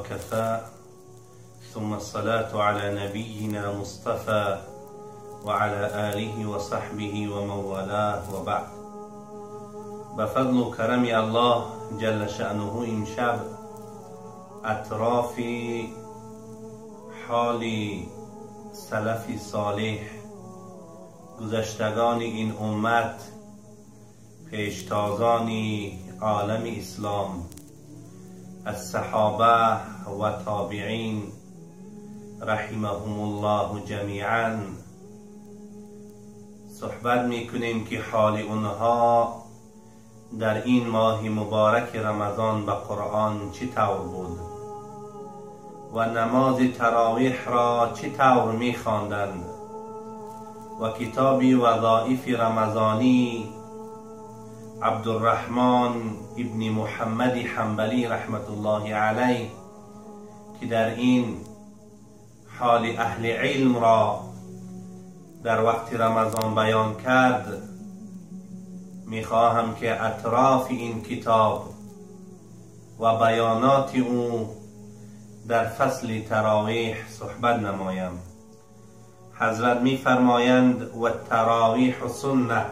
وكفى ثم الصلاة على نبينا مصطفى وعلى آله وصحبه ومن والاه وبعد. بفضل و کرم الله جل شأنه امشب اطراف حال سلف صالح، گذشتگان این امت، پیشتازان عالم اسلام، از صحابه و تابعین رحمهم الله جمیعا صحبت میکنیم که حال اونها در این ماه مبارک رمضان به قرآن چه طور بود و نماز تراویح را چه طور میخواندند و کتاب وظائف رمضانی عبدالرحمن ابن محمد حنبلی رحمت الله علیه که در این حال اهل علم را در وقت رمضان بیان کرد، میخواهم که اطراف این کتاب و بیانات او در فصل تراویح صحبت نمایم. حضرت میفرمایند و تراویح سنه،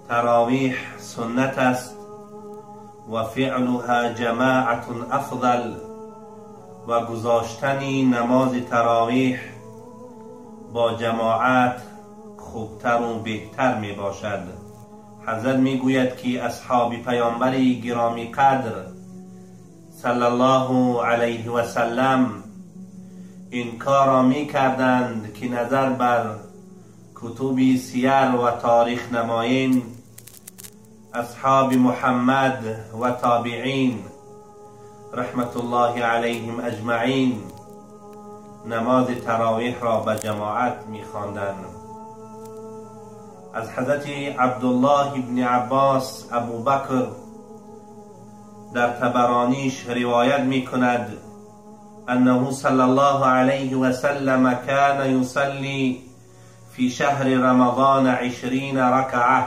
تراویح سنت است و فعلها جماعت افضل، و گذاشتن نماز تراویح با جماعت خوبتر و بهتر می باشد. حضرت می گوید که اصحاب پیامبر گرامی قدر صلی الله علیه و سلم این کار را می کردند که نظر بر کتب سیر و تاریخ نمایین اصحاب محمد و تابعین رحمت الله علیهم اجمعین نماز تراویح را به جماعت می خواندند. از حضرت عبدالله ابن عباس ابوبکر در طبرانیش روایت می کند انه صلی الله علیه و سلم کان یصلی فی شهر رمضان 20 رکعه،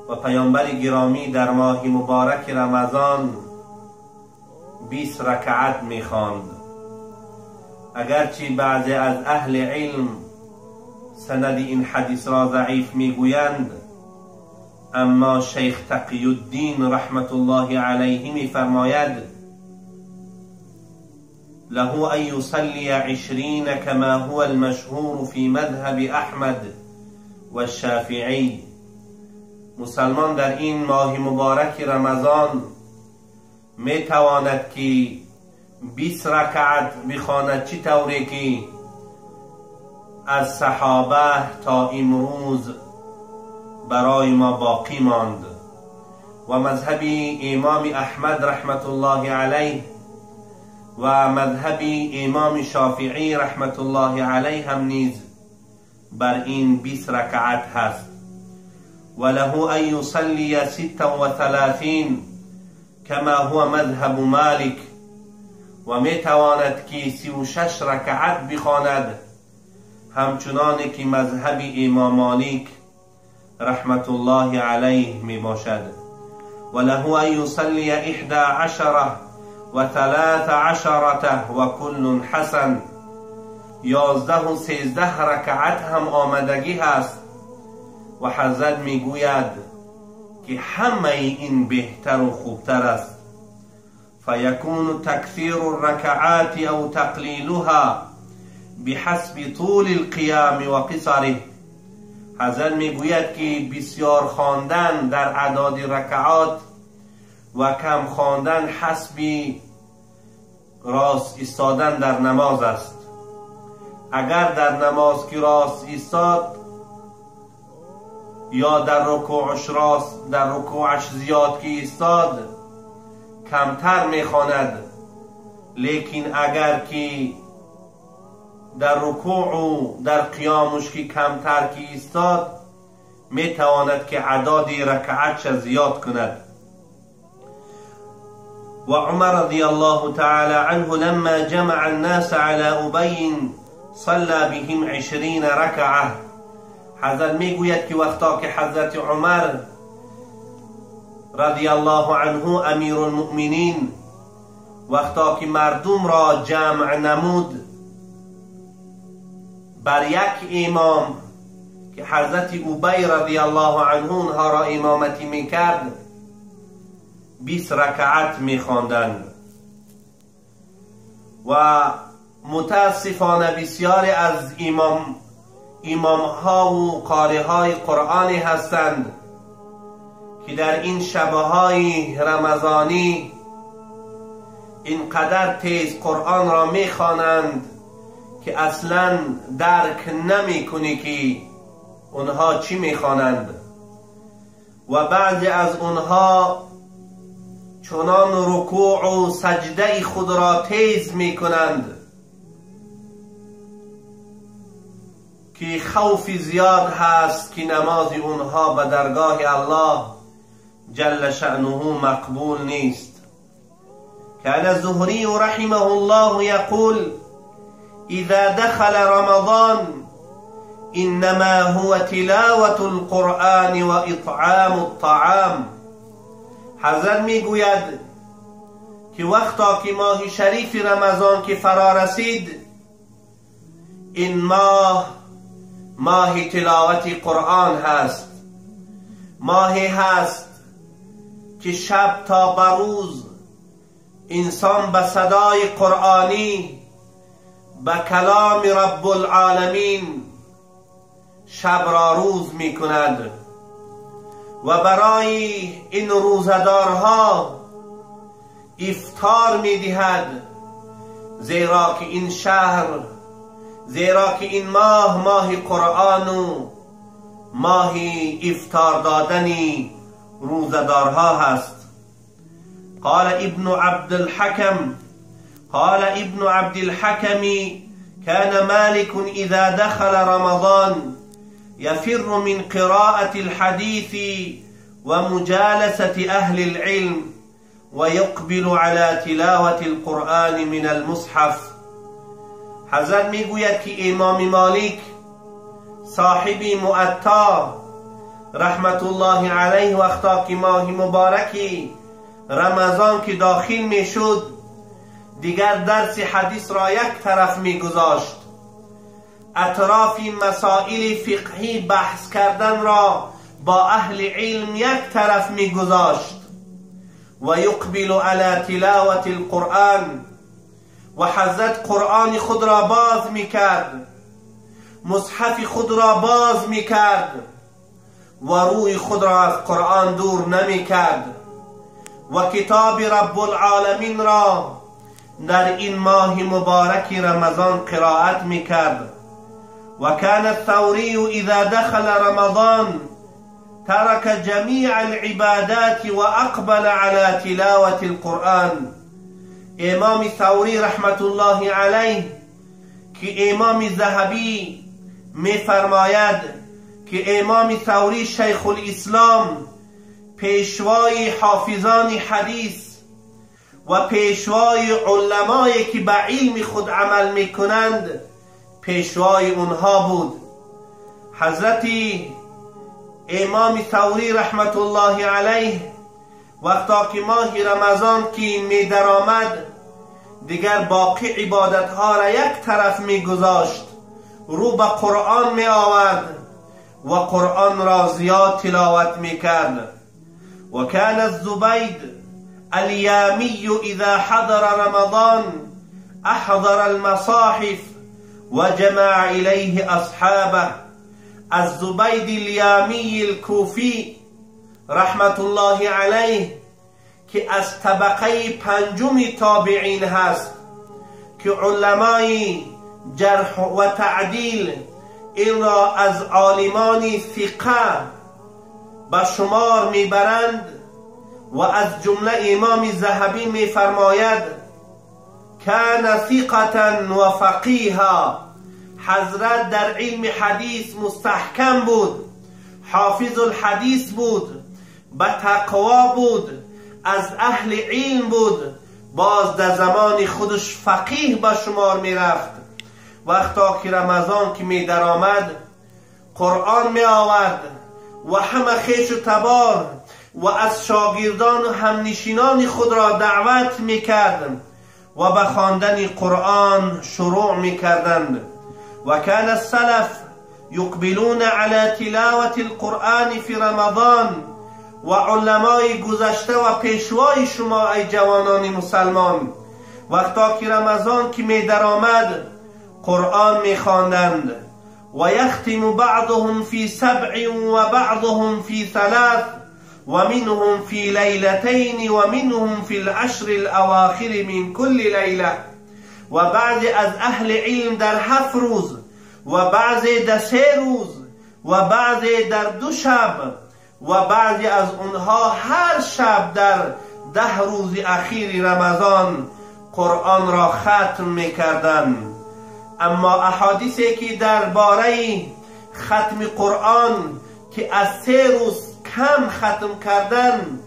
و پیامبر گرامی در ماه مبارک رمضان 20 رکعت می خواند. اگرچه بعضی از اهل علم سند این حدیث را ضعیف می گویند، اما شیخ تقی الدین رحمت الله علیه می فرماید له ان یصلی 20 كما هو المشهور في مذهب احمد و الشافعی. مسلمان در این ماه مبارک رمضان می تواند که 20 رکعت بخواند، چی طوری که از صحابه تا امروز برای ما باقی ماند. و مذهب امام احمد رحمت الله علیه و مذهب امام شافعی رحمت الله علیه هم نیز بر این 20 رکعت هست. و له ان یصلی 36 كما هو مذهب مالک، و می تواند که 36 رکعت بخواند همچنان که مذهب امام مالک رحمت الله علیه می باشد. و له ان یصلی 11 و 13 و کل حسن، 11 و 13 رکعت هم آمدگی هست. و حضرت می گوید که همه این بهتر و خوبتر است. فیکون تکثیر الرکعات او تقلیلها بحسب طول القیام و قصره. حضرت می گوید که بسیار خواندن در اعداد رکعات و کم خواندن حسب راست ایستادن در نماز است. اگر در نماز که راست ایستاد یا در رکوعش زیاد که ایستاد کمتر میخواند، لیکن اگر که در رکوع و در قیامش که کمتر که ایستاد میتواند که اعداد رکعتش زیاد کند. و عمر رضی الله تعالی عنه لما جمع الناس على ابی صلى بهم 20 رکعه. حضرت میگوید که وقتا که حضرت عمر رضی الله عنه امیر المؤمنین وقتا که مردم را جمع نمود بر یک امام که حضرت ابی رضی الله عنه اونها را امامتی میکرد 20 رکعت میخواندند و متاسفانه بسیاری از امام ها و قاری های قرآنی هستند که در این شبه های رمضانی اینقدر تیز قرآن را میخوانند که اصلا درک نمی کنی که اونها چی میخوانند و بعضی از اونها چنان رکوع و سجده خود را تیز میکنند که خوف زیاد هست که نماز اونها به درگاه الله جل شأنه مقبول نیست. كان الزهري رحمه الله يقول إذا دخل رمضان إنما هو تلاوة القرآن وإطعام الطعام. حضرت میگوید که وقتا که ماه شریف رمضان که فرا رسید این ماه تلاوت قرآن هست، ماهی هست که شب تا بروز انسان به صدای قرآنی به کلام رب العالمین شب را روز می کند و برای این روزدارها افطار می دهد، زیرا که این ماه قرآن و ماه افطار دادنی روزدارها هست. قال ابن عبد الحكم كان مالك إذا دخل رمضان يفر من قراءة الحديث ومجالسة أهل العلم ويقبل على تلاوة القرآن من المصحف. حضرت میگوید که امام مالک صاحب موطا رحمت الله علیه وقتا که ماه مبارکی رمضان که داخل می شد دیگر درس حدیث را یک طرف می گذاشت، اطراف مسائل فقهی بحث کردن را با اهل علم یک طرف می گذاشت و یقبل علی تلاوت القرآن، و حضرت قرآن خود را باز می کرد، مصحف خود را باز می کرد و روی خود را از قرآن دور نمی کرد و کتاب رب العالمین را در این ماه مبارک رمضان قرائت می کرد. و کان الثوری اذا دخل رمضان ترك جميع العبادات و اقبل على تلاوة القرآن. امام ثوری رحمت الله علیه که امام ذهبی می فرماید که امام ثوری شیخ الاسلام پیشوای حافظان حدیث و پیشوای علمایی که به علم خود عمل میکنند پیشوای اونها بود. حضرت امام ثوری رحمت الله علیه وقتا که ماه رمضان که می درآمد دیگر باقی عبادت ها را یک طرف می گذاشت، رو به قرآن می آورد و قرآن را زیاد تلاوت می کرد. و کان الزبید الیامی اذا حضر رمضان احضر المصاحف و جمع الیه اصحابه. الزبید الیامی الکوفی رحمت الله علیه که از طبقه پنجم تابعین هست که علمای جرح و تعدیل این را از عالمان ثقه به شمار میبرند و از جمله امام ذهبی میفرماید کان ثقة و فقیها. حضرت در علم حدیث مستحکم بود، حافظ الحدیث بود، به تقوا بود، از اهل علم بود، باز در زمان خودش فقیه به شمار می رفت. وقتا که رمضان که می در آمد قرآن می آورد و همه خیش و تبار و از شاگردان و همنشینان خود را دعوت می کرد و به خواندن قرآن شروع میکردند. و کان السلف یقبلون علی تلاوة القرآن فی رمضان، و علمای گذشته و پیشوای شما ای جوانان مسلمان وقتا که رمضان که می در آمد قرآن می خواندند. و یختم بعضهم فی 7 و بعضهم فی 3 و منهم فی لیلتین و منهم فی العشر الاواخر من کل لیله. و بعضی از اهل علم در 7 روز و بعضی در 3 روز و بعضی در 2 شب و بعضی از اونها هر شب در 10 روز اخیر رمضان قرآن را ختم میکردند. اما احادیثی که درباره ختم قرآن که از 3 روز کم ختم کردن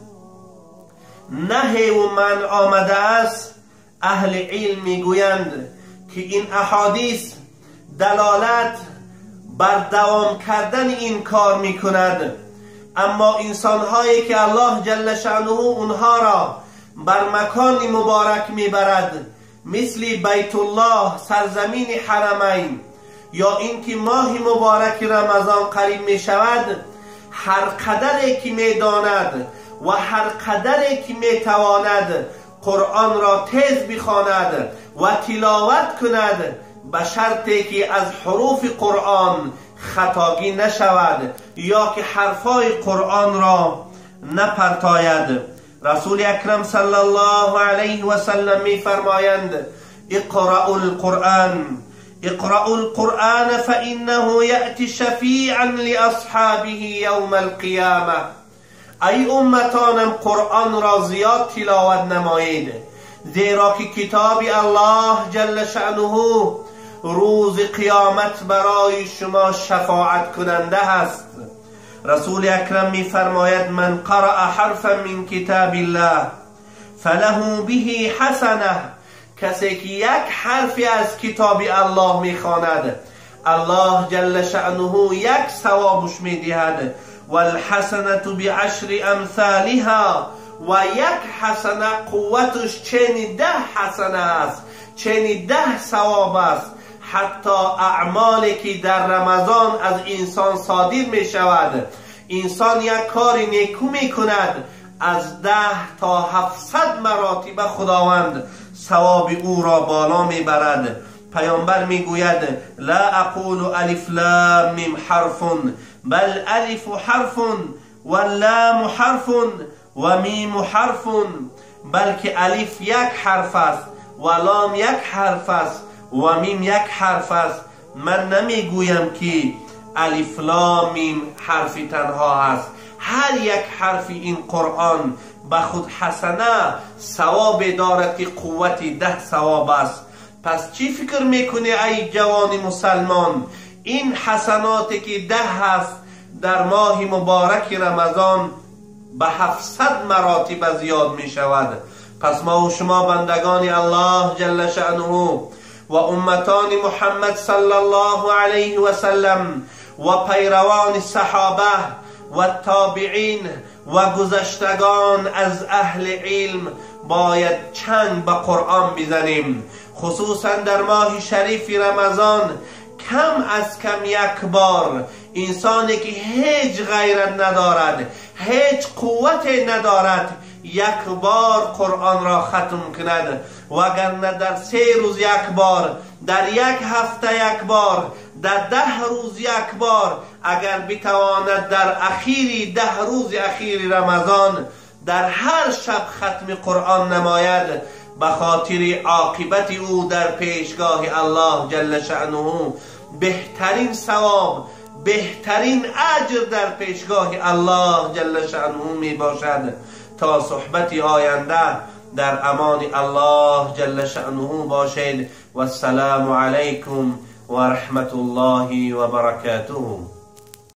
نهی و منع آمده است، اهل علم میگویند که این احادیث دلالت بر دوام کردن این کار میکند. اما انسانهایی که الله جل شأنه اونها را بر مکان مبارک میبرد مثل بیت الله سرزمین حرمین، یا اینکه ماه مبارک رمضان قریب می شود، هر قدری که می داند و هر قدری که می تواند قرآن را تیز بخواند و تلاوت کند، به شرطی که از حروف قرآن خطاگی نشود یا که حرفای قرآن را نپرتاید. رسول اکرم صلی الله علیه و سلم می فرمایند اقرأوا القرآن اقرأوا القرآن فإنه یأتی شفیعا لأصحابه یوم القیامه. ای امتانم قرآن را زیاد تلاوت نمایید، زیرا که کتاب الله جل شأنه روز قیامت برای شما شفاعت کننده است. رسول اکرم می فرماید من قرأ حرفا من کتاب الله فله به حسنه. کسی که یک حرفی از کتاب الله می خواند الله جل شأنه 1 ثوابش می دهد. والحسنة بعشر امثالها، و 1 حسنه قوتش چنین 10 حسنه است، چنین 10 ثواب است. حتی اعمالی که در رمضان از انسان صادر می شود، انسان یک کار نیکو می کند، از 10 تا 700 مراتب خداوند ثواب او را بالا می برد. پیامبر می گوید لا اقول الف لام میم حرف بل الف حرف و لام حرف و میم حرف، بلکه الف 1 حرف است و لام 1 حرف است و میم 1 حرف است. من نمی گویم که الف لام میم حرفی تنها است، هر 1 حرف این قرآن به خود حسنه ثواب دارد که قوت 10 ثواب است. پس چی فکر میکنی ای جوان مسلمان؟ این حسناتی که 10 هست در ماه مبارک رمضان به 700 مراتب زیاد می شود. پس ما و شما بندگان الله جل شأنه و امتان محمد صلی الله علیه و سلم و پیروان صحابه و تابعین و گذشتگان از اهل علم باید چنگ به قرآن بزنیم، خصوصا در ماه شریف رمضان. کم از کم 1 بار انسانی که هیچ غیرت ندارد، هیچ قوت ندارد، 1 بار قرآن را ختم کند، وگرنه در 3 روز 1 بار، در 1 هفته 1 بار، در 10 روز 1 بار، اگر بتواند در اخیر 10 روز اخیر رمضان در هر شب ختم قرآن نماید، به خاطر عاقبت او در پیشگاه الله جل شأنه بهترین ثواب، بهترین اجر در پیشگاه الله جل شأنه می باشد. تا صحبت آینده در امان الله جل شأنه باشید و السلام علیکم و رحمت الله و برکاته.